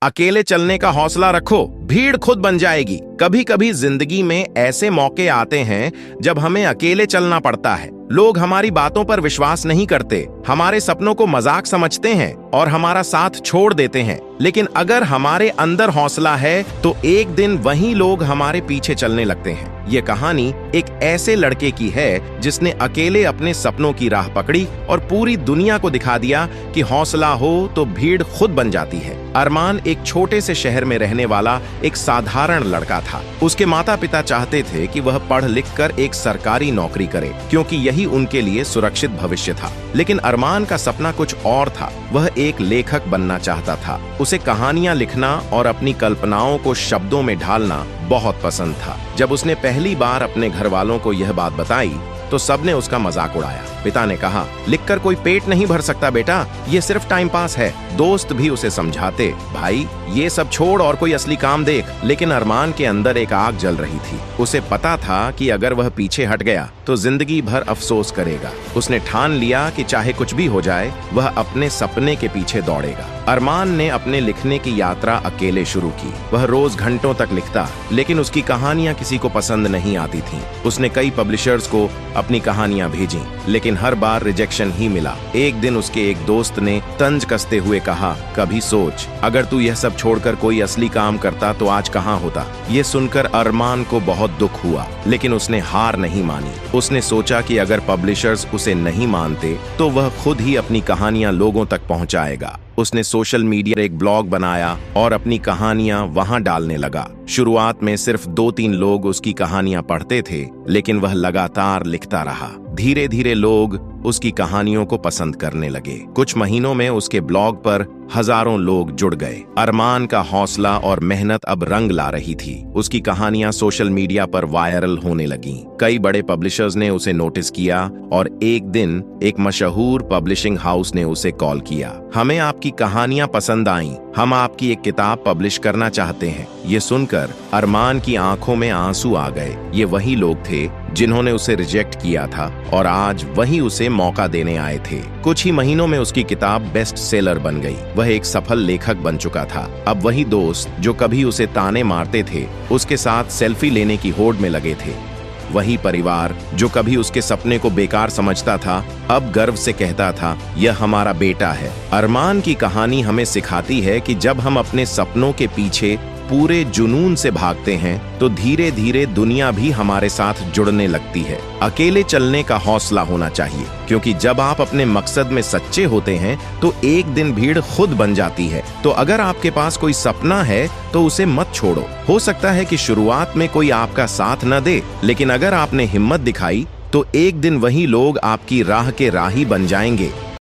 अकेले चलने का हौसला रखो, भीड़ खुद बन जाएगी। कभी कभी जिंदगी में ऐसे मौके आते हैं जब हमें अकेले चलना पड़ता है। लोग हमारी बातों पर विश्वास नहीं करते, हमारे सपनों को मजाक समझते हैं और हमारा साथ छोड़ देते हैं। लेकिन अगर हमारे अंदर हौसला है तो एक दिन वही लोग हमारे पीछे चलने लगते हैं। ये कहानी एक ऐसे लड़के की है जिसने अकेले अपने सपनों की राह पकड़ी और पूरी दुनिया को दिखा दिया कि हौसला हो तो भीड़ खुद बन जाती है। अरमान एक छोटे से शहर में रहने वाला एक साधारण लड़का था। उसके माता पिता चाहते थे कि वह पढ़ लिख कर एक सरकारी नौकरी करे, क्योंकि यही उनके लिए सुरक्षित भविष्य था। लेकिन अरमान का सपना कुछ और था। वह एक लेखक बनना चाहता था। उसे कहानियां लिखना और अपनी कल्पनाओं को शब्दों में ढालना बहुत पसंद था। जब उसने पहली बार अपने घर वालों को यह बात बताई तो सबने उसका मजाक उड़ाया। पिता ने कहा, लिखकर कोई पेट नहीं भर सकता बेटा, ये सिर्फ टाइम पास है। दोस्त भी उसे समझाते, भाई ये सब छोड़ और कोई असली काम देख। लेकिन अरमान के अंदर एक आग जल रही थी। उसे पता था कि अगर वह पीछे हट गया तो जिंदगी भर अफसोस करेगा। उसने ठान लिया कि चाहे कुछ भी हो जाए वह अपने सपने के पीछे दौड़ेगा। अरमान ने अपने लिखने की यात्रा अकेले शुरू की। वह रोज घंटों तक लिखता, लेकिन उसकी कहानियां किसी को पसंद नहीं आती थीं। उसने कई पब्लिशर्स को अपनी कहानियां भेजी, लेकिन हर बार रिजेक्शन ही मिला। एक दिन उसके एक दोस्त ने तंज कसते हुए कहा, कभी सोच, अगर तू यह सब छोड़कर कोई असली काम करता तो आज कहाँ होता। ये सुनकर अरमान को बहुत दुख हुआ, लेकिन उसने हार नहीं मानी। उसने सोचा कि अगर पब्लिशर्स उसे नहीं मानते तो वह खुद ही अपनी कहानियां लोगों तक पहुंचाएगा। उसने सोशल मीडिया एक ब्लॉग बनाया और अपनी कहानियां वहां डालने लगा। शुरुआत में सिर्फ 2-3 लोग उसकी कहानियां पढ़ते थे, लेकिन वह लगातार लिखता रहा। धीरे धीरे लोग उसकी कहानियों को पसंद करने लगे। कुछ महीनों में उसके ब्लॉग पर हजारों लोग जुड़ गए। अरमान का हौसला और मेहनत अब रंग ला रही थी। उसकी कहानियां सोशल मीडिया पर वायरल होने लगीं। कई बड़े पब्लिशर्स ने उसे नोटिस किया और एक दिन एक मशहूर पब्लिशिंग हाउस ने उसे कॉल किया। हमें आपकी कहानियां पसंद आईं, हम आपकी एक किताब पब्लिश करना चाहते हैं। ये सुनकर अरमान की आंखों में आंसू आ गए। ये वही लोग थे जिन्होंने उसे रिजेक्ट किया था और आज वही उसे मौका देने आए थे। कुछ ही महीनों में उसकी किताब बेस्ट सेलर बन गई। वह एक सफल लेखक बन चुका था। अब वही दोस्त जो कभी उसे ताने मारते थे, उसके साथ सेल्फी लेने की होड़ में लगे थे। वही परिवार जो कभी उसके सपने को बेकार समझता था, अब गर्व से कहता था, यह हमारा बेटा है। अरमान की कहानी हमें सिखाती है कि जब हम अपने सपनों के पीछे पूरे जुनून से भागते हैं तो धीरे धीरे दुनिया भी हमारे साथ जुड़ने लगती है। अकेले चलने का हौसला होना चाहिए, क्योंकि जब आप अपने मकसद में सच्चे होते हैं तो एक दिन भीड़ खुद बन जाती है। तो अगर आपके पास कोई सपना है तो उसे मत छोड़ो। हो सकता है कि शुरुआत में कोई आपका साथ न दे, लेकिन अगर आपने हिम्मत दिखाई तो एक दिन वही लोग आपकी राह के राही बन जाएंगे।